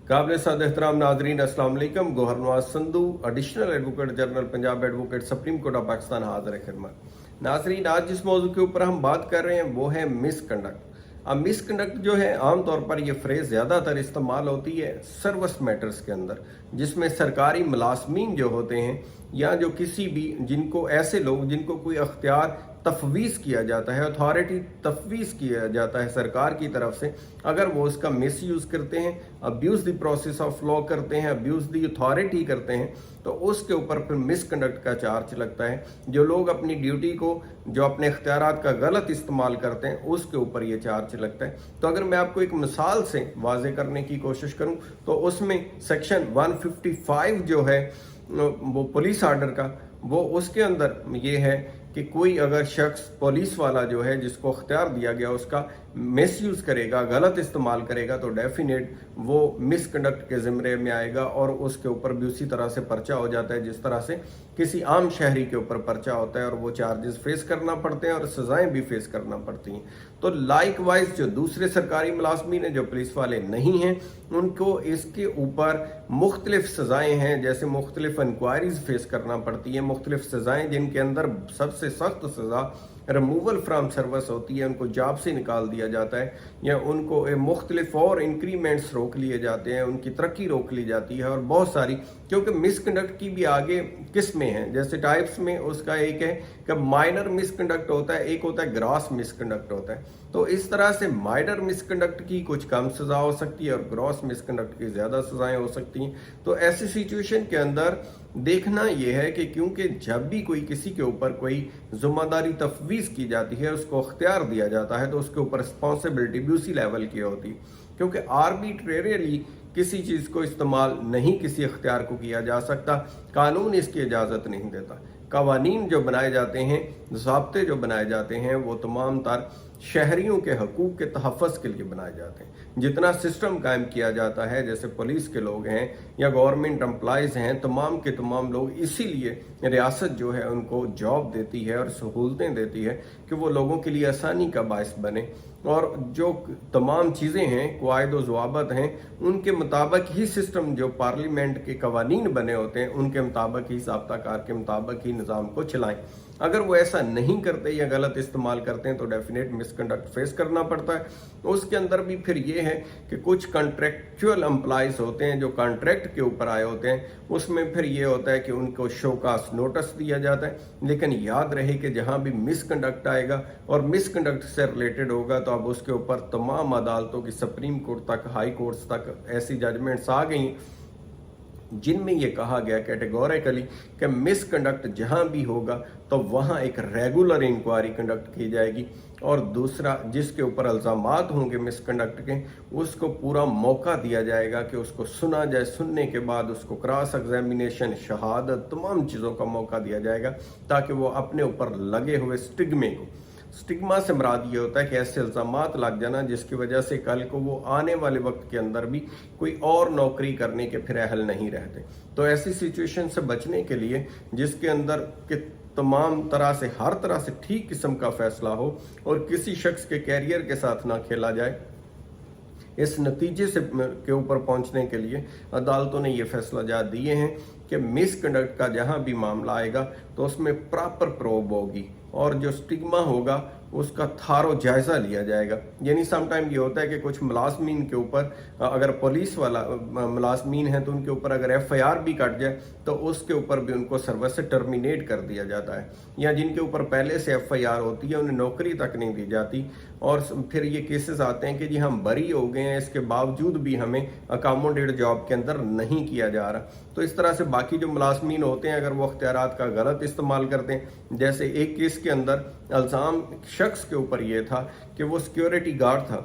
काबिल साद एहतराम नाजरीन अस्सलाम वालेकुम। Gohar Nawaz Sandhu additional advocate general Punjab advocate supreme court of Pakistan हाजिर खिदमत। नाजरीन, आज जिस मौजू के ऊपर हम बात कर रहे हैं वो है मिसकंडक्ट। अब मिसकंडक्ट जो है आमतौर पर यह फ्रेज ज़्यादातर इस्तेमाल होती है सर्विस मैटर्स के अंदर, जिसमें सरकारी मुलाजमीन जो होते हैं या जो किसी भी जिनको ऐसे लोग जिनको कोई अख्तियार तफवीज़ किया जाता है, अथॉरिटी तफवीज़ किया जाता है सरकार की तरफ से, अगर वो उसका मिस यूज़ करते हैं, abuse the process of law करते हैं, अब्यूज़ द अथॉरिटी करते हैं, तो उसके ऊपर फिर मिसकंडक्ट का चार्ज लगता है। जो लोग अपनी ड्यूटी को, जो अपने इख्तियारात का गलत इस्तेमाल करते हैं, उसके ऊपर ये चार्ज लगता है। तो अगर मैं आपको एक मिसाल से वाजे करने की कोशिश करूं तो उसमें सेक्शन 155 जो है वो पुलिस आर्डर का, वो उसके अंदर ये है कि कोई अगर शख्स पुलिस वाला जो है जिसको अख्तियार दिया गया उसका मिसयूज़ करेगा, गलत इस्तेमाल करेगा, तो डेफिनेट वो मिसकंडक्ट के ज़िम्मे में आएगा और उसके ऊपर भी उसी तरह से पर्चा हो जाता है जिस तरह से किसी आम शहरी के ऊपर पर्चा होता है, और वो चार्जेस फेस करना पड़ते हैं और सज़ाएं भी फेस करना पड़ती हैं। तो लाइक वाइज जो दूसरे सरकारी मुलाजमीन हैं जो पुलिस वाले नहीं हैं, उनको इसके ऊपर मुख्तलिफ सज़ाएँ हैं, जैसे मुख्तलिफ इंक्वायरीज फेस करना पड़ती हैं, मुख्तलिफ सज़ाएँ जिनके अंदर सबसे सख्त सज़ा रिमूवल फ्राम सर्विस होती है, उनको जॉब से निकाल दिया जाता है, या उनको मुख्तलिफ और इंक्रीमेंट्स रोक लिए जाते हैं, उनकी तरक्की रोक ली जाती है, और बहुत सारी, क्योंकि मिसकंडक्ट की भी आगे किस्में हैं। जैसे टाइप्स में उसका एक है कि माइनर मिसकंडक्ट होता है, एक होता है ग्रॉस मिसकंडक्ट होता है। तो इस तरह से माइनर मिसकंडक्ट की कुछ कम सज़ा हो सकती है और ग्रॉस मिसकंडक्ट की ज़्यादा सज़ाएं हो सकती हैं। तो ऐसी सिचुएशन के अंदर देखना यह है कि क्योंकि जब भी कोई किसी के ऊपर कोई जिम्मेदारी तफवीज़ की जाती है, उसको अख्तियार दिया जाता है, तो उसके ऊपर रिस्पॉन्सिबिलिटी भी उसी लेवल की होती है, क्योंकि आर्बिट्रेरियली किसी चीज़ को इस्तेमाल नहीं किसी अख्तियार को किया जा सकता, कानून इसकी इजाज़त नहीं देता। कवानीन जो बनाए जाते हैं, ज़ाब्ते जो बनाए जाते हैं, वो तमाम तर शहरियों के हकूक़ के तहफ़्फ़ुज़ के लिए बनाए जाते हैं। जितना सिस्टम कायम किया जाता है, जैसे पुलिस के लोग हैं या गवर्नमेंट एम्प्लॉयज़ हैं, तमाम के तमाम लोग, इसीलिए रियासत जो है उनको जॉब देती है और सहूलतें देती है कि वो लोगों के लिए आसानी का बायस बने, और जो तमाम चीज़ें हैं, क़वाइद व ज़वाबित हैं, उनके मुताबिक ही सिस्टम, जो पार्लियामेंट के कवानीन बने होते हैं उनके मुताबिक ही, ज़ाब्ताकार के मुताबिक ही निज़ाम को चलाएं। अगर वो ऐसा नहीं करते या गलत इस्तेमाल करते हैं तो डेफिनेट मिसकंडक्ट फेस करना पड़ता है। उसके अंदर भी फिर ये है कि कुछ कॉन्ट्रेक्चुअल एम्प्लॉयज़ होते हैं जो कॉन्ट्रैक्ट के ऊपर आए होते हैं, उसमें फिर ये होता है कि उनको शोकास नोटिस दिया जाता है। लेकिन याद रहे कि जहाँ भी मिसकंडक्ट आएगा और मिसकंडक्ट से रिलेटेड होगा, तो अब उसके ऊपर तमाम अदालतों की, सुप्रीम कोर्ट तक, हाई कोर्ट्स तक ऐसी जजमेंट्स आ गई जिनमें यह कहा गया कैटेगोरिकली कि मिसकंडक्ट जहां भी होगा तो वहां एक रेगुलर इंक्वायरी कंडक्ट की जाएगी, और दूसरा जिसके ऊपर इल्ज़ामात होंगे मिसकंडक्ट के, उसको पूरा मौका दिया जाएगा कि उसको सुना जाए, सुनने के बाद उसको क्रॉस एग्जामिनेशन, शहादत, तमाम चीज़ों का मौका दिया जाएगा, ताकि वो अपने ऊपर लगे हुए स्टिग्मा से मुराद ये होता है कि ऐसे इल्ज़ामात लग जाना जिसकी वजह से कल को वो आने वाले वक्त के अंदर भी कोई और नौकरी करने के फिर अहल नहीं रहते। तो ऐसी सिचुएशन से बचने के लिए, जिसके अंदर कि तमाम तरह से, हर तरह से ठीक किस्म का फैसला हो और किसी शख्स के कैरियर के साथ ना खेला जाए, इस नतीजे से के ऊपर पहुंचने के लिए अदालतों ने ये फैसला जारी दिए हैं कि मिसकंडक्ट का जहां भी मामला आएगा तो उसमें प्रॉपर प्रोब होगी, और जो स्टिग्मा होगा उसका थारो जायज़ा लिया जाएगा। यानी समटाइम ये होता है कि कुछ मुलाजमीन के ऊपर, अगर पुलिस वाला मुलाजमीन है तो उनके ऊपर अगर FIR भी कट जाए तो उसके ऊपर भी उनको सर्विस से टर्मिनेट कर दिया जाता है, या जिनके ऊपर पहले से FIR होती है उन्हें नौकरी तक नहीं दी जाती, और फिर ये केसेस आते हैं कि जी हम बरी हो गए हैं, इसके बावजूद भी हमें अकामोडेट जॉब के अंदर नहीं किया जा रहा। तो इस तरह से बाकी जो मुलाजमीन होते हैं, अगर वो अख्तियारात का गलत इस्तेमाल करते हैं, जैसे एक केस के अंदर इल्ज़ाम शख्स के ऊपर ये था कि वो सिक्योरिटी गार्ड था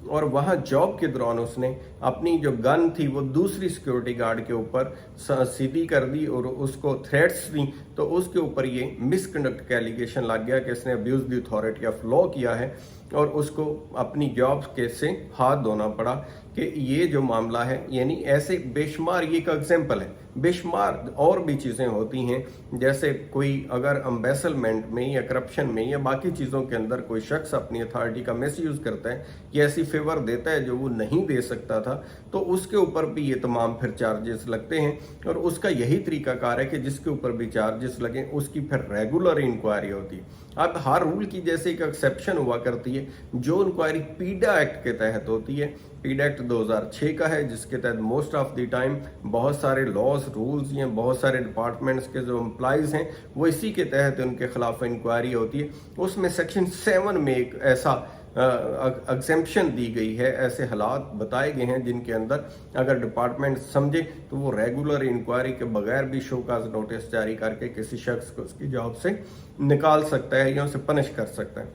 और वहाँ जॉब के दौरान उसने अपनी जो गन थी वो दूसरी सिक्योरिटी गार्ड के ऊपर सीधी कर दी और उसको थ्रेट्स दी, तो उसके ऊपर ये मिसकंडक्ट का एलिगेशन लग गया कि इसने abuse the authority of law किया है, और उसको अपनी जॉब के से हाथ धोना पड़ा कि ये जो मामला है। यानी ऐसे बेशुमार, ये एक एग्जाम्पल है, बेशुमार और भी चीज़ें होती हैं, जैसे कोई अगर एम्बेसलमेंट में या करप्शन में या बाकी चीज़ों के अंदर कोई शख्स अपनी अथॉरिटी का मिसयूज़ करता है, कि ऐसी फेवर देता है जो वो नहीं दे सकता था, था, तो उसके ऊपर भी ये तमाम फिर चार्जेस लगते हैं। और उसका यही तरीकाकार है कि जिसके ऊपर भी चार्जेस लगें उसकी फिर रेगुलर इंक्वायरी होती है। अब हर रूल की जैसे एक एक्सेप्शन हुआ करती है, जो इंक्वायरी पीडा एक्ट के तहत होती है। पीडा एक्ट 2006 का है, जिसके तहत मोस्ट ऑफ द टाइम बहुत सारे लॉज रूल्स या बहुत सारे डिपार्टमेंट्स के जो एम्प्लॉइज हैं वो इसी के तहत उनके खिलाफ इंक्वायरी होती है। उसमें सेक्शन 7 में एक ऐसा एग्जेम्पशन दी गई है, ऐसे हालात बताए गए हैं जिनके अंदर अगर डिपार्टमेंट समझे तो वो रेगुलर इंक्वायरी के बगैर भी शोकाज नोटिस जारी करके किसी शख्स को उसकी जॉब से निकाल सकता है या उसे पनिश कर सकता है।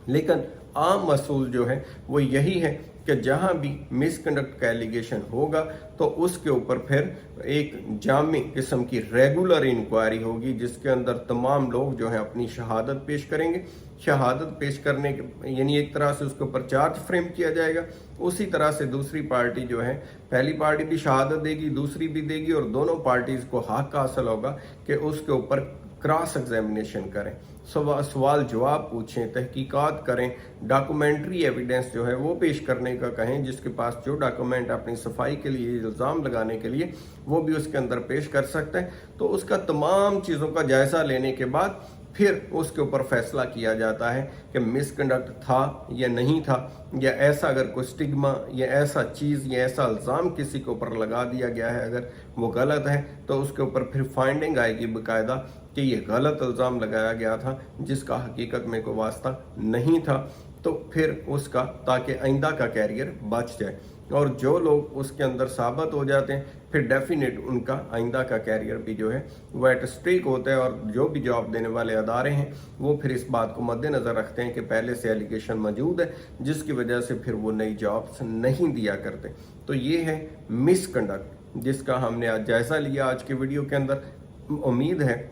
लेकिन आम असूल जो है वो यही है कि जहां भी मिसकंडक्ट का एलिगेशन होगा तो उसके ऊपर फिर एक जामी किस्म की रेगुलर इंक्वायरी होगी, जिसके अंदर तमाम लोग जो है अपनी शहादत पेश करेंगे। शहादत पेश करने के यानी एक तरह से उसके ऊपर चार्ज फ्रेम किया जाएगा। उसी तरह से दूसरी पार्टी जो है, पहली पार्टी भी शहादत देगी, दूसरी भी देगी, और दोनों पार्टीज को हक हासिल होगा कि उसके ऊपर क्रॉस एग्जामिनेशन करें, सवाल जवाब पूछें, तहकीकात करें, डॉक्यूमेंट्री एविडेंस जो है वो पेश करने का कहें। जिसके पास जो डॉक्यूमेंट अपनी सफाई के लिए, इल्ज़ाम लगाने के लिए, वो भी उसके अंदर पेश कर सकते हैं। तो उसका तमाम चीज़ों का जायज़ा लेने के बाद फिर उसके ऊपर फैसला किया जाता है कि मिसकंडक्ट था या नहीं था, या ऐसा अगर कोई स्टिग्मा या ऐसा चीज़ या ऐसा इल्ज़ाम किसी के ऊपर लगा दिया गया है, अगर वो गलत है तो उसके ऊपर फिर फाइंडिंग आएगी बाकायदा कि ये गलत इल्ज़ाम लगाया गया था जिसका हकीकत में कोई वास्ता नहीं था। तो फिर उसका, ताकि आइंदा का कैरियर बच जाए, और जो लोग उसके अंदर साबित हो जाते हैं फिर डेफिनेट उनका आइंदा का कैरियर भी जो है वो एट स्टेक होता है। और जो भी जॉब देने वाले अदारे हैं वो फिर इस बात को मद्देनज़र रखते हैं कि पहले से एलिगेशन मौजूद है, जिसकी वजह से फिर वो नई जॉब्स नहीं दिया करते। तो ये है मिसकंडक्ट, जिसका हमने आज जायज़ा लिया आज के वीडियो के अंदर। उम्मीद है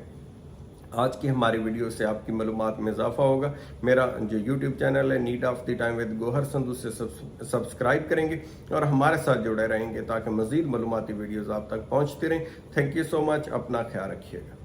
आज की हमारी वीडियो से आपकी मालूमात में इजाफा होगा। मेरा जो YouTube चैनल है need of the time with Gohar Sandhu से सब्सक्राइब करेंगे और हमारे साथ जुड़े रहेंगे ताकि मज़ीद मालूमाती वीडियोज़ आप तक पहुँचती रहें। थैंक यू सो मच, अपना ख्याल रखिएगा।